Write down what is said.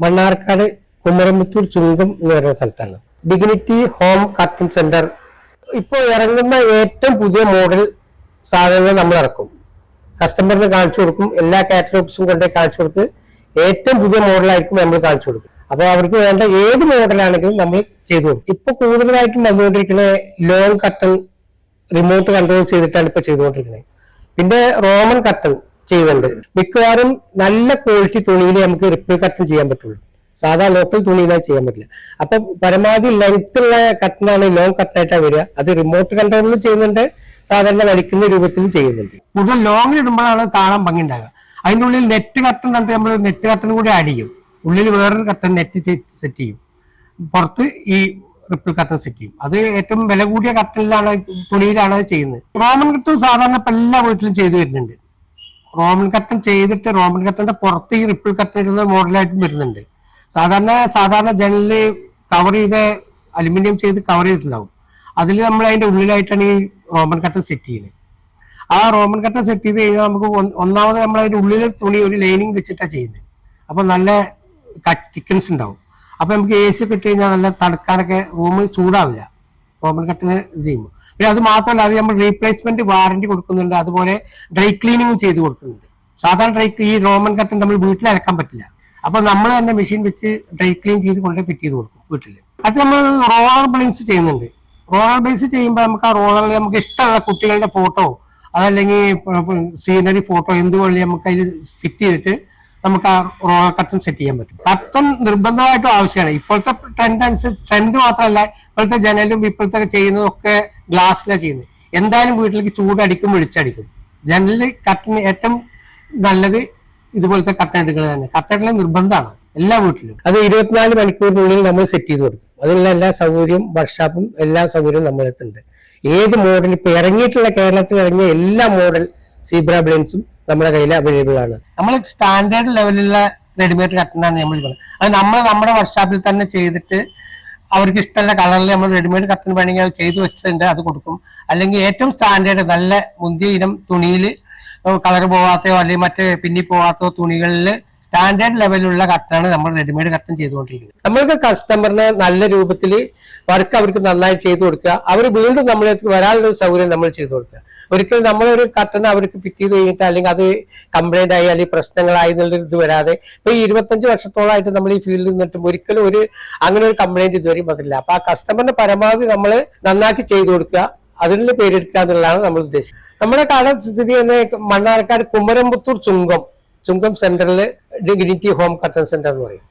മണ്ണാർക്കാട് കുമരമ്പത്തൂർ ചുങ്കം എന്ന് പറയുന്ന സ്ഥലത്താണ് ഡിഗ്നിറ്റി ഹോം കർട്ടൻ സെന്റർ. ഇപ്പോൾ ഇറങ്ങുന്ന ഏറ്റവും പുതിയ മോഡൽ സാധനങ്ങൾ നമ്മൾ ഇറക്കും, കസ്റ്റമറിന് കാണിച്ചു കൊടുക്കും. എല്ലാ കാറ്റലോഗ്സും കൊണ്ടേ കാണിച്ചു കൊടുത്ത് ഏറ്റവും പുതിയ മോഡലായിരിക്കും നമ്മൾ കാണിച്ചു കൊടുക്കും. അപ്പോൾ അവർക്ക് വേണ്ട ഏത് മോഡലാണെങ്കിലും നമ്മൾ ചെയ്തു കൊടുക്കും. ഇപ്പൊ കൂടുതലായിട്ടും വന്നുകൊണ്ടിരിക്കുന്ന ലോങ് കർട്ടൻ റിമോട്ട് കൺട്രോൾ ചെയ്തിട്ടാണ് ഇപ്പൊ ചെയ്തുകൊണ്ടിരിക്കുന്നത്. പിന്നെ റോമൻ കർട്ടൻ ചെയ്യുന്നുണ്ട്. മിക്കവാറും നല്ല ക്വാളിറ്റി തുണിയിൽ നമുക്ക് റിപ്പിൾ കർട്ടൻ ചെയ്യാൻ പറ്റുള്ളൂ, സാധാ ലോക്കൽ തുണിയിലായി ചെയ്യാൻ പറ്റില്ല. അപ്പൊ പരമാവധി ലെങ്ത് ഉള്ള കർട്ടനാണ് ലോങ് കർട്ടനായിട്ടാണ് വരിക. അത് റിമോട്ട് കൺട്രോളിലും ചെയ്യുന്നുണ്ട്, സാധാരണ വലിക്കുന്ന രൂപത്തിലും ചെയ്യുന്നുണ്ട്. കൂടുതൽ ലോങ്ങിൽ ഇടുമ്പോഴാണ് കാണാൻ ഭംഗി ഉണ്ടാകുക. അതിൻ്റെ ഉള്ളിൽ നെറ്റ് കർട്ടൻ കണ്ടിട്ട് നമ്മൾ നെറ്റ് കർട്ടൻ കൂടി ആഡ് ചെയ്യും. ഉള്ളിൽ വേറൊരു കർട്ടൻ നെറ്റ് സെറ്റ് ചെയ്യും, പുറത്ത് ഈ റിപ്പിൾ കർട്ടൻ സെറ്റ് ചെയ്യും. അത് ഏറ്റവും വില കൂടിയ കർട്ടനിലാണ്, തുണിയിലാണ് അത് ചെയ്യുന്നത്. റോമൻ കർട്ടൻ സാധാരണ ഇപ്പൊ എല്ലാ വീട്ടിലും ചെയ്തു വരുന്നുണ്ട്. റോമൻ കർട്ടൻ ചെയ്തിട്ട് റോമൻ കർട്ടന്റെ പുറത്ത് ഈ റിപ്പിൾ കർട്ടൻ ഇടുന്ന മോഡലായിട്ടും വരുന്നുണ്ട്. സാധാരണ ജനലില് കവർ ചെയ്ത് അലുമിനിയം ചെയ്ത് കവർ ചെയ്തിട്ടുണ്ടാവും. അതിൽ നമ്മൾ അതിന്റെ ഉള്ളിലായിട്ടാണ് ഈ റോമൻ കർട്ടൻ സെറ്റ് ചെയ്യുന്നത്. ആ റോമൻ കർട്ടൻ സെറ്റ് ചെയ്ത് കഴിഞ്ഞാൽ നമുക്ക് ഒന്നാമത് നമ്മൾ അതിന്റെ ഉള്ളിൽ തുണി ഒരു ലൈനിങ് വെച്ചിട്ടാണ് ചെയ്യുന്നത്. അപ്പൊ നല്ല തിക്കൻസ് ഉണ്ടാവും. അപ്പൊ നമുക്ക് AC ഒക്കെ ഇട്ട് കഴിഞ്ഞാൽ നല്ല തണുക്കാനൊക്കെ റൂമിൽ ചൂടാവില്ല റോമൻ കർട്ടന് ചെയ്യുമ്പോൾ. പിന്നെ അത് മാത്രമല്ല, അത് നമ്മൾ റീപ്ലേസ്മെന്റ് വാറന്റി കൊടുക്കുന്നുണ്ട്, അതുപോലെ ഡ്രൈ ക്ലീനിങ്ങും ചെയ്ത് കൊടുക്കുന്നുണ്ട്. സാധാരണ ഈ റോമൻ കർട്ടൻ നമ്മൾ വീട്ടിൽ അലക്കാൻ പറ്റില്ല. അപ്പൊ നമ്മൾ തന്നെ മെഷീൻ വെച്ച് ഡ്രൈ ക്ലീൻ ചെയ്ത് കൊണ്ട് ഫിറ്റ് ചെയ്ത് കൊടുക്കും വീട്ടിൽ. അത് നമ്മൾ റോളർ ബ്ലേസ് ചെയ്യുന്നുണ്ട്. റോളർ ബ്ലേസ് ചെയ്യുമ്പോൾ നമുക്ക് ആ റോളറിൽ നമുക്ക് ഇഷ്ടമുള്ള കുട്ടികളുടെ ഫോട്ടോ അതല്ലെങ്കിൽ സീനറി ഫോട്ടോ എന്തുകൊണ്ട് നമുക്ക് അതിൽ ഫിറ്റ് ചെയ്തിട്ട് നമുക്ക് ആ റോളർ കർട്ടൻ സെറ്റ് ചെയ്യാൻ പറ്റും. കർട്ടൻ നിർബന്ധമായിട്ടും ആവശ്യമാണ്. ഇപ്പോഴത്തെ ട്രെൻഡ് അനുസരിച്ച്, ട്രെൻഡ് മാത്രമല്ല ഇപ്പോഴത്തെ ജനലും ഇപ്പോഴത്തെ ചെയ്യുന്നതൊക്കെ ഗ്ലാസ്സിലാണ് ചെയ്യുന്നത്. എന്തായാലും വീട്ടിലേക്ക് ചൂടടിക്കും, വെളിച്ചടിക്കും. ജനലിൽ കർട്ടന് ഏറ്റവും നല്ലത് ഇതുപോലത്തെ കർട്ടനുകൾ തന്നെ. കർട്ടനുകൾ നിർബന്ധമാണ് എല്ലാ വീട്ടിലും. അത് 24 മണിക്കൂറിനുള്ളിൽ നമ്മൾ സെറ്റ് ചെയ്ത് കൊടുക്കും. അതിനുള്ള എല്ലാ സൗകര്യവും വർക്ക്ഷോപ്പും എല്ലാ സൗകര്യവും നമ്മളെത്തുന്നുണ്ട്. ഏത് മോഡൽ ഇപ്പൊ ഇറങ്ങിയിട്ടുള്ള, കേരളത്തിൽ ഇറങ്ങിയ എല്ലാ മോഡൽ സീബ്ര ബ്ലെൻസും നമ്മുടെ കയ്യിൽ അവൈലബിൾ ആണ്. നമ്മൾ സ്റ്റാൻഡേർഡ് ലെവലിലുള്ള റെഡിമെയ്ഡ് കർട്ടനാണ് നമ്മൾ പറയുന്നത്. അത് നമ്മുടെ വർക്ക്ഷോപ്പിൽ തന്നെ ചെയ്തിട്ട് അവർക്ക് ഇഷ്ടമുള്ള കളറിൽ നമ്മൾ റെഡിമെയ്ഡ് കർട്ടൻ വേണമെങ്കിൽ അത് ചെയ്ത് വെച്ചിട്ടുണ്ട്, അത് കൊടുക്കും. അല്ലെങ്കിൽ ഏറ്റവും സ്റ്റാൻഡേർഡ് നല്ല മുന്തിയ ഇനം തുണിയിൽ കളർ പോവാത്തയോ അല്ലെങ്കിൽ മറ്റേ പിന്നി പോവാത്തോ തുണികളിൽ സ്റ്റാൻഡേർഡ് ലെവലിലുള്ള കർട്ടനാണ് നമ്മൾ റെഡിമെയ്ഡ് കർട്ടൻ ചെയ്തുകൊണ്ടിരിക്കുന്നത്. നമ്മൾക്ക് കസ്റ്റമറിന് നല്ല രൂപത്തിൽ വർക്ക് അവർക്ക് നന്നായി ചെയ്തു കൊടുക്കുക. അവർ വീണ്ടും നമ്മൾക്ക് വരാനുള്ള സൗകര്യം നമ്മൾ ചെയ്തു കൊടുക്കുക. ഒരിക്കലും നമ്മളൊരു കർട്ടൻ അവർക്ക് ഫിറ്റ് ചെയ്ത് കഴിഞ്ഞിട്ട് അല്ലെങ്കിൽ അത് കംപ്ലൈന്റ് ആയി അല്ലെങ്കിൽ പ്രശ്നങ്ങളായി എന്നുള്ള ഇത് വരാതെ ഇപ്പൊ ഈ 25 വർഷത്തോളമായിട്ട് നമ്മൾ ഈ ഫീൽഡിൽ നിന്നിട്ടും ഒരിക്കലും അങ്ങനെ ഒരു കംപ്ലൈന്റ് ഇതുവരെയും വന്നില്ല. അപ്പൊ ആ കസ്റ്റമറിന് പരമാവധി നമ്മൾ നന്നാക്കി ചെയ്തു കൊടുക്കുക, അതിനുള്ള പേരെടുക്കുക എന്നുള്ളതാണ് നമ്മൾ ഉദ്ദേശിക്കുന്നത്. നമ്മുടെ കട സ്ഥിതി ചെയ്യുന്ന മണ്ണാർക്കാട് കുമരമ്പത്തൂർ ചുങ്കം സെന്ററിൽ ഡിഗ്നിറ്റി ഹോം കർട്ടൻ സെന്റർ എന്ന് പറയും.